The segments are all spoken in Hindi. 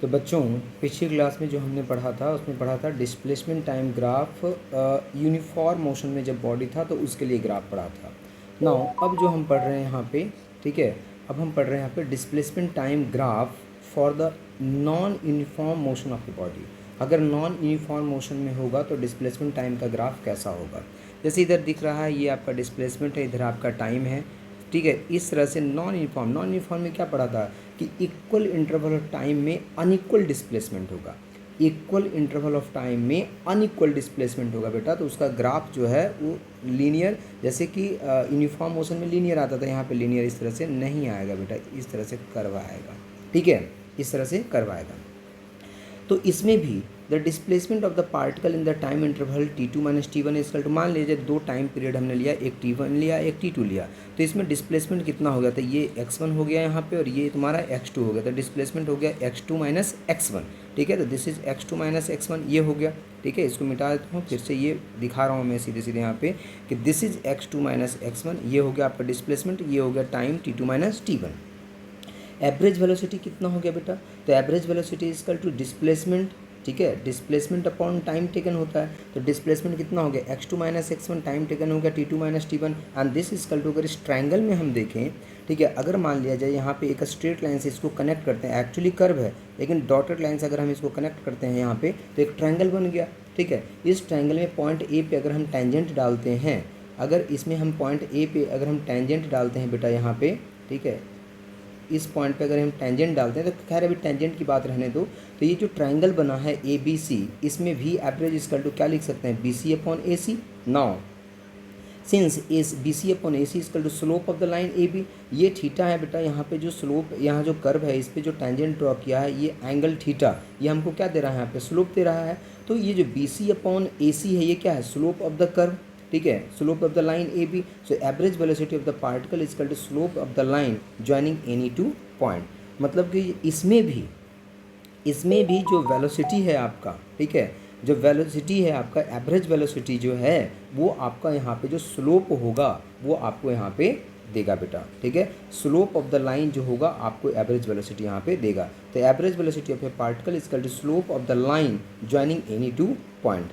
तो बच्चों पिछली क्लास में जो हमने पढ़ा था उसमें पढ़ा था displacement time graph uniform motion में जब बॉडी था तो उसके लिए ग्राफ पढ़ा था। नाउ अब जो हम पढ़ रहे हैं यहाँ पे, ठीक है, अब हम पढ़ रहे हैं यहाँ पे displacement time graph for the non uniform motion of the body. अगर नॉन यूनिफॉर्म मोशन में होगा तो डिस्प्लेसमेंट टाइम का ग्राफ कैसा होगा। जैसे इधर दिख रहा है ये आपका डिस्प्लेसमेंट है, इधर आपका टाइम है, ठीक है। इस तरह से नॉन यूनिफॉर्म में क्या पढ़ा था कि इक्वल इंटरवल ऑफ टाइम में अनइक्वल डिस्प्लेसमेंट होगा। इक्वल इंटरवल ऑफ टाइम में अनइक्वल डिस्प्लेसमेंट होगा बेटा, तो उसका ग्राफ जो है वो लीनियर, जैसे कि यूनिफॉर्म मोशन में लीनियर आता था, यहाँ पे लीनियर इस तरह से नहीं आएगा बेटा, इस तरह से कर्व आएगा, ठीक है, इस तरह से कर्व आएगा। तो इसमें भी the displacement of the particle in the time interval T2 minus T1 is equal to, मान लीजिए दो टाइम पीरियड हमने लिया, एक T1 लिया एक T2 लिया, तो इसमें डिस्प्लेसमेंट कितना हो गया था, ये x1 हो गया यहाँ पे और ये तुम्हारा x2 हो गया, तो डिस्प्लेसमेंट हो गया x2 माइनस x1, ठीक है। तो this is x2 minus x1, ये हो गया, ठीक है। इसको मिटा देता हूँ, फिर से ये दिखा रहा हूँ मैं सीधे सीधे यहाँ पे कि this is x2 minus x1, ये हो गया आपका डिस्प्लेसमेंट, ये हो गया time T2 minus T1। Average velocity कितना हो गया बेटा, तो average velocity is equal to displacement, ठीक है, डिस्प्लेसमेंट अपॉन टाइम टेकन होता है, तो डिस्प्लेसमेंट कितना हो गया x2 minus x1, time taken हो गया T2 minus T1 and this is equal to, अगर इस ट्रायंगल में हम देखें, ठीक है, अगर मान लिया जाए यहाँ पे एक स्ट्रेट लाइन से इसको कनेक्ट करते हैं, एक्चुअली कर्व है लेकिन डॉटेड लाइन से अगर हम इसको कनेक्ट करते हैं यहाँ पे तो एक ट्रायंगल बन गया, ठीक है। इस ट्रायंगल में पॉइंट ए पे अगर हम टेंजेंट डालते हैं, अगर इसमें हम पॉइंट ए पे अगर हम टेंजेंट डालते हैं बेटा यहाँ पे, ठीक है, इस पॉइंट पे अगर हम टेंजेंट डालते हैं तो खैर अभी टेंजेंट की बात रहने दो, तो ये जो ट्रायंगल बना है ए बी सी, इसमें भी एवरेज इजकल टू क्या लिख सकते हैं, B C upon A C. Now since is B C upon A C is equal to slope of the line A B, ये थीटा है बेटा, यहाँ पे जो स्लोप, यहाँ जो कर्व है इस पे जो टेंजेंट ड्रॉ किया है ये एंगल थीटा, ये हमको क्या दे रहा है, यहाँ पे स्लोप दे रहा है। तो ये जो बी सी अपॉन ए सी है ये क्या है, स्लोप ऑफ द कर्व, ठीक है, slope of the line A B. So average velocity of the particle is equal to slope of the line joining any two point. मतलब कि इसमें भी जो वेलोसिटी है आपका, ठीक है, जो वेलोसिटी है आपका, एवरेज वेलोसिटी जो है वो आपका यहाँ पे जो स्लोप होगा वो आपको यहाँ पे देगा बेटा, ठीक है। स्लोप ऑफ द लाइन जो होगा आपको एवरेज वेलोसिटी यहाँ पे देगा। तो average velocity of a particle is equal to slope of the line joining any two point.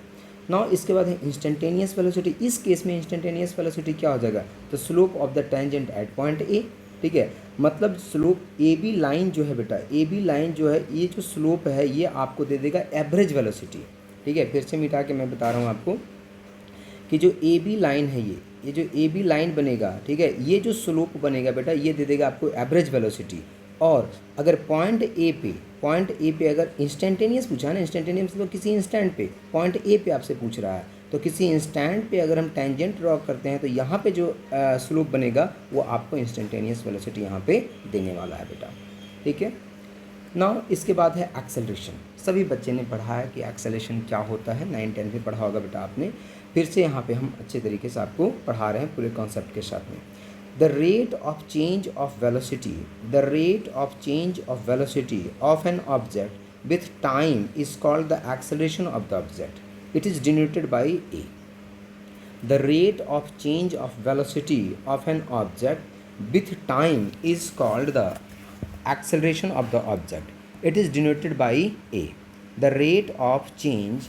Now इसके बाद है इंस्टेंटेनियस वेलोसिटी। इस केस में इंस्टेंटेनियस वेलोसिटी क्या हो जाएगा, तो slope of the tangent at point A, ठीक है। मतलब स्लोप ए बी लाइन जो है बेटा, ए बी लाइन जो है ये जो स्लोप है ये आपको दे देगा एवरेज वेलोसिटी, ठीक है। फिर से मिटा के मैं बता रहा हूँ आपको कि जो ए बी लाइन है ये जो ए बी लाइन बनेगा, ठीक है, ये जो स्लोप बनेगा बेटा ये दे देगा आपको एवरेज वेलोसिटी। और अगर पॉइंट ए पे अगर इंस्टेंटेनियस पूछा है ना, इंस्टेंटेनियस मतलब किसी इंस्टेंट पे, पॉइंट ए पे आपसे पूछ रहा है, तो किसी इंस्टेंट पे अगर हम टेंजेंट ड्रॉ करते हैं तो यहाँ पे जो स्लोप बनेगा वो आपको इंस्टेंटेनियस वेलोसिटी यहाँ पे देने वाला है बेटा, ठीक है। नाउ इसके बाद है एक्सेलरेशन। सभी बच्चे ने पढ़ा है कि एक्सेलरेशन क्या होता है, 9-10 में पढ़ा होगा बेटा आपने। फिर से यहाँ पे हम अच्छे तरीके से आपको पढ़ा रहे हैं पूरे कॉन्सेप्ट के साथ में। The rate of change of velocity, the rate of change of velocity of an object with time is called the acceleration of the object. It is denoted by A. The rate of change of velocity of an object with time is called the acceleration of the object. It is denoted by A. The rate of change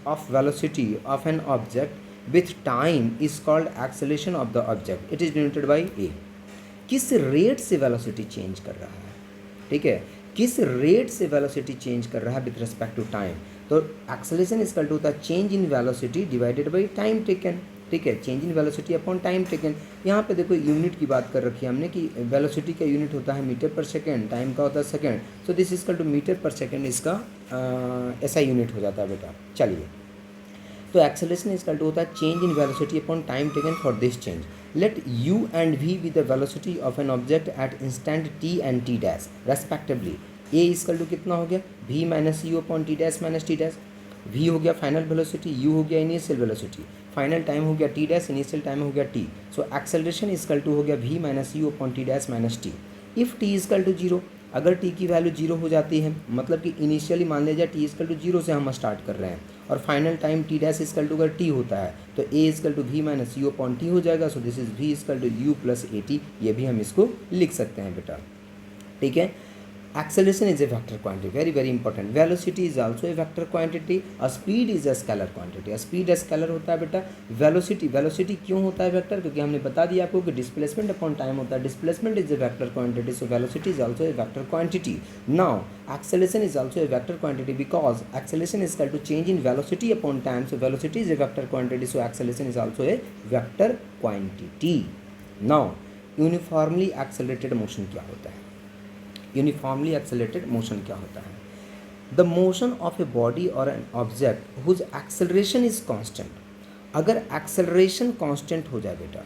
of velocity of an object with time is called acceleration of the object. It is denoted by A. किस रेट से वेलोसिटी चेंज कर रहा है, ठीक है, किस रेट से वेलोसिटी चेंज कर रहा है विथ रिस्पेक्ट टू टाइम, तो एक्सेलरेशन इजकल टू होता है change in velocity divided by time taken, ठीक है, change in velocity upon time taken. यहाँ पे देखो यूनिट की बात कर रखी है हमने कि वेलोसिटी का यूनिट होता है मीटर पर सेकेंड, टाइम का होता है second, so this is equal to metre per second, इसका ऐसा यूनिट हो जाता है बेटा। चलिए, तो एक्सेलरेशन इजकल टू होता है change in velocity upon time taken for this change. Let u and v be the velocity of an object at instant t and t dash respectively. a is equal to कितना हो गया, v minus U upon T dash minus T dash. v हो गया फाइनल वेलोसिटी, u हो गया इनिशियल वेलोसिटी, फाइनल टाइम हो गया टी डैश, इनिशियल टाइम हो गया t। सो एक्सेलरेशन इजकल टू हो गया v minus U upon T dash minus T. If t is equal to zero, अगर t की वैल्यू जीरो हो जाती है, मतलब कि इनिशियली मान लिया जाए t इजकल टू जीरो से हम स्टार्ट कर रहे हैं और final time T dash is equal to अगर टी होता है तो a is equal to V minus U upon T हो जाएगा। So this is v is equal to U plus A T, ये भी हम इसको लिख सकते हैं बेटा, ठीक है। Acceleration is a vector quantity, very very important. Velocity is also a vector quantity. A speed is a scalar quantity. A speed scalar होता है बेटा. Velocity क्यों होता है वेक्टर? क्योंकि हमने बता दिया आपको कि displacement upon time होता है. Displacement is a vector quantity, so velocity is also a vector quantity. Now acceleration is also a vector quantity because acceleration is equal to change in velocity upon time, so velocity is a vector quantity, so acceleration is also a vector quantity. Now uniformly accelerated motion क्या होता है? यूनिफॉर्मली एक्सेलरेटेड मोशन क्या होता है? The motion of a body और an object whose acceleration is constant. अगर एक्सेलरेशन कांस्टेंट हो जाए बेटा,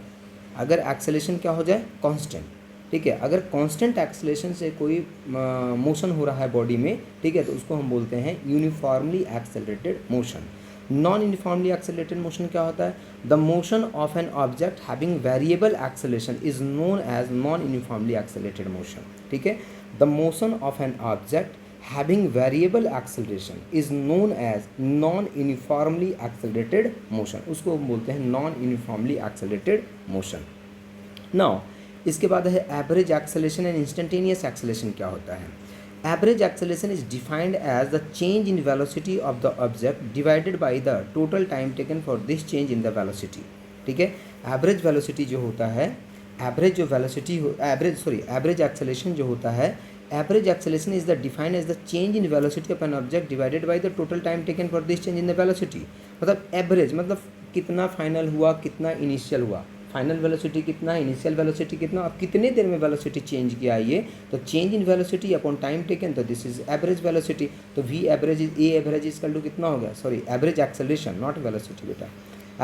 अगर एक्सेलरेशन क्या हो जाए? कांस्टेंट. ठीक है, अगर कांस्टेंट एक्सेलरेशन से कोई मोशन हो रहा है बॉडी में, ठीक है, तो उसको हम बोलते हैं uniformly accelerated motion. Non uniformly accelerated motion क्या होता है? The motion of an object having variable acceleration is known as non uniformly accelerated motion. ठीक है, the motion of an object having variable acceleration is known as non-uniformly accelerated motion. उसको हम बोलते हैं non-uniformly accelerated motion. Now इसके बाद है average acceleration and instantaneous acceleration क्या होता है? Average acceleration is defined as the change in velocity of the object divided by the total time taken for this change in the velocity. ठीक है, एवरेज वेलोसिटी जो होता है, एवरेज जो वेलोसिटी हो, एवरेज एक्सेलरेशन जो होता है, average acceleration is the defined as the change in velocity of an object divided by the total time taken for this change in the velocity. मतलब एवरेज मतलब कितना फाइनल हुआ, कितना इनिशियल हुआ. फाइनल वेलोसिटी कितना, इनिशियल वेलोसिटी कितना, और कितने देर में वेलोसिटी चेंज किया है ये, तो change in velocity upon time taken, तो दिस इज एवरेज वेलोसिटी. तो V average is A average is to कितना हो गया? Sorry, average acceleration not velocity बेटा.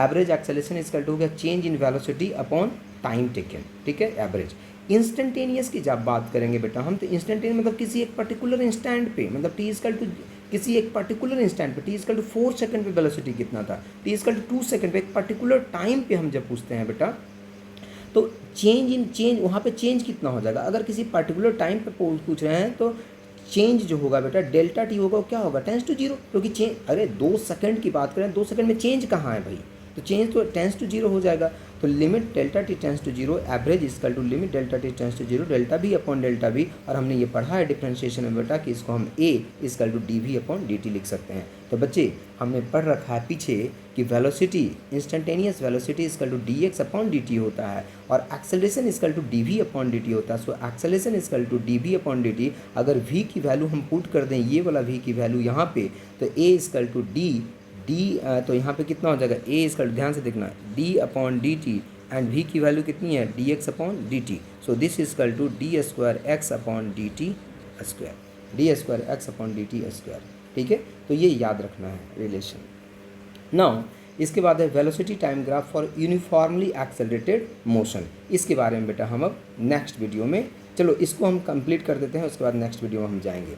एवरेज एक्सेलरेशन इज टू हो गया change in velocity upon time taken. ठीक है, एवरेज. इंस्टेंटेनियस की जब बात करेंगे बेटा हम, तो इंस्टेंटेनियस मतलब किसी एक पर्टिकुलर इंस्टेंट पे, मतलब टी इजकल टू किसी एक पर्टिकुलर इंस्टेंट पे, टी इजकल टू 4 सेकंड पे वेलोसिटी कितना था, टी इजकल टू 2 सेकंड पे, एक पर्टिकुलर टाइम पे हम जब पूछते हैं बेटा, तो चेंज वहाँ पे चेंज कितना हो जाएगा. अगर किसी पर्टिकुलर टाइम पे पूछ रहे हैं तो चेंज जो होगा बेटा डेल्टा टी होगा, क्या होगा? Tends to zero. क्योंकि चेंज, अरे 2 सेकंड की बात करें, 2 सेकंड में चेंज कहाँ है भाई, तो चेंज तो टेंस टू जीरो हो जाएगा. तो limit delta T tends to zero average is equal to limit delta T tends to zero delta B upon delta B. और हमने ये पढ़ा है डिफरेंशिएशन में बेटा कि इसको हम a equal to D we upon D t लिख सकते हैं. तो बच्चे हमने पढ़ रखा है पीछे कि velocity, instantaneous velocity is equal to D X upon D T होता है और acceleration is equal to D we upon D T होता है. So acceleration is equal to D we upon D T. अगर वी की वैल्यू हम पुट कर दें, ये वाला वी की वैल्यू यहाँ पे, तो ए इजकल टू डी तो यहाँ पे कितना हो जाएगा? ए इजकल, ध्यान से देखना, D upon D T and V की वैल्यू कितनी है? D X upon D T. So this is equal to D square X upon D T square, D square X upon D T square. ठीक है, तो ये याद रखना है रिलेशन. नाउ इसके बाद है velocity time graph for uniformly accelerated motion. इसके बारे में बेटा हम अब नेक्स्ट वीडियो में, चलो इसको हम कंप्लीट कर देते हैं, उसके बाद नेक्स्ट वीडियो में हम जाएंगे.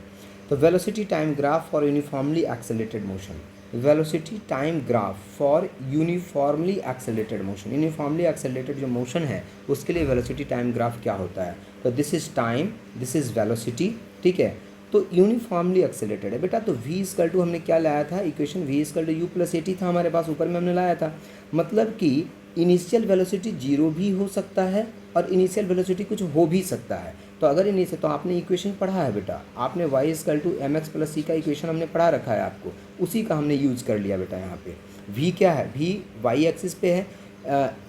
तो velocity time graph for uniformly accelerated motion, velocity time graph for uniformly accelerated motion. Uniformly accelerated जो मोशन है उसके लिए वेलोसिटी टाइम ग्राफ क्या होता है? तो this is time, this is velocity. ठीक है, तो यूनिफॉर्मली एक्सेलरेटेड है बेटा. तो v इजकल टू हमने क्या लाया था equation, v is equal to U plus A T था हमारे पास, ऊपर में हमने लाया था. मतलब कि इनिशियल वेलोसिटी जीरो भी हो सकता है और इनिशियल वेलोसिटी कुछ हो भी सकता है. तो अगर इनिशियल, तो आपने इक्वेशन पढ़ा है बेटा, आपने y equal to m x plus c का इक्वेशन हमने पढ़ा रखा है आपको, उसी का हमने यूज़ कर लिया बेटा. यहाँ पे v क्या है? v y एक्सिस पे है,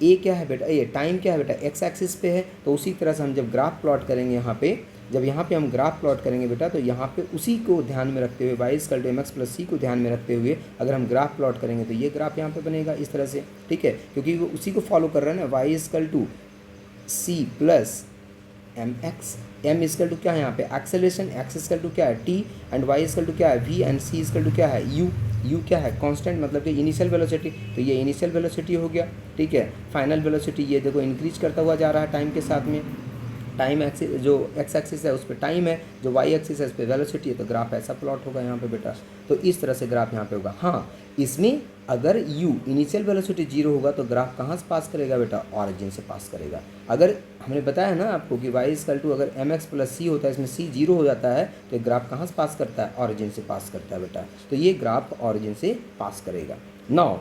ए क्या है बेटा, ये टाइम क्या है बेटा, एक्स एक्सिस पे है. तो उसी तरह से हम जब ग्राफ प्लॉट करेंगे यहाँ पे, जब यहाँ पे हम ग्राफ प्लॉट करेंगे बेटा, तो यहाँ पे उसी को ध्यान में रखते हुए, y is equal to m x plus c को ध्यान में रखते हुए अगर हम ग्राफ प्लॉट करेंगे तो ये ग्राफ यहाँ पे बनेगा इस तरह से. ठीक है, क्योंकि वो उसी को फॉलो कर रहे हैं ना, Y is equal to C plus M X, M is equal to क्या है यहाँ पे एक्सेलरेशन, एक्स इजकल टू क्या है T, and Y is equal to क्या है V, and C is equal to क्या है यू. यू क्या है? कांस्टेंट, मतलब कि इनिशियल वेलोसिटी. तो ये इनिशियल वेलोसिटी हो गया. ठीक है, फाइनल वेलोसिटी ये देखो इंक्रीज करता हुआ जा रहा है टाइम के साथ में. टाइम एक्सिस, जो एक्स एक्सिस है उस पर टाइम है, जो वाई एक्सिस है उस पर वेलोसिटी है. तो ग्राफ ऐसा प्लॉट होगा यहाँ पे बेटा. तो इस तरह से ग्राफ यहाँ पे होगा. हाँ, इसमें अगर u इनिशियल वेलोसिटी जीरो होगा तो ग्राफ कहाँ से पास करेगा बेटा? ऑरिजिन से पास करेगा. अगर हमने बताया ना आपको कि y इजकल टू अगर एम एक्स प्लस सी होता है, इसमें c जीरो हो जाता है, तो ग्राफ कहाँ से पास करता है? ऑरिजिन से पास करता है बेटा. तो ये ग्राफ ऑरिजिन से पास करेगा. Now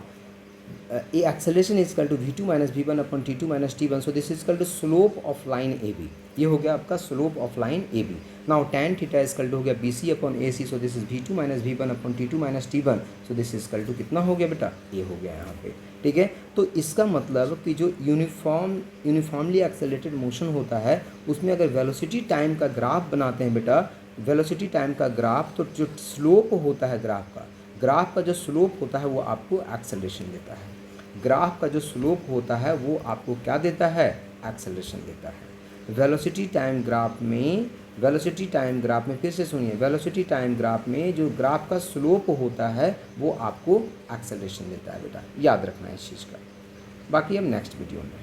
acceleration is equal to v2 minus v1 upon t2 minus t1. so this is equal to slope of line AB. ये हो गया आपका slope of line A B. Now tan theta is equal to हो गया B C upon A C, so this is V2 minus V1 upon T2 minus T1, so this is equal to कितना हो गया बेटा, ये हो गया यहाँ पे। ठीक है, तो इसका मतलब कि जो यूनिफॉर्मली एक्सेलरेटेड मोशन होता है उसमें अगर वेलोसिटी टाइम का ग्राफ बनाते हैं बेटा, वेलोसिटी टाइम का ग्राफ, तो जो स्लोप होता है ग्राफ का जो स्लोप होता है वो आपको एक्सेलरेशन देता है। ग्राफ का जो स्लोप होता है वो आपको क्या देता है, एक्सेलरेशन देता है। वेलोसिटी टाइम ग्राफ में फिर से सुनिए, वेलोसिटी टाइम ग्राफ में जो ग्राफ का स्लोप होता है वो आपको एक्सेलरेशन देता है बेटा, याद रखना है इस चीज़ का। बाकी अब नेक्स्ट वीडियो में।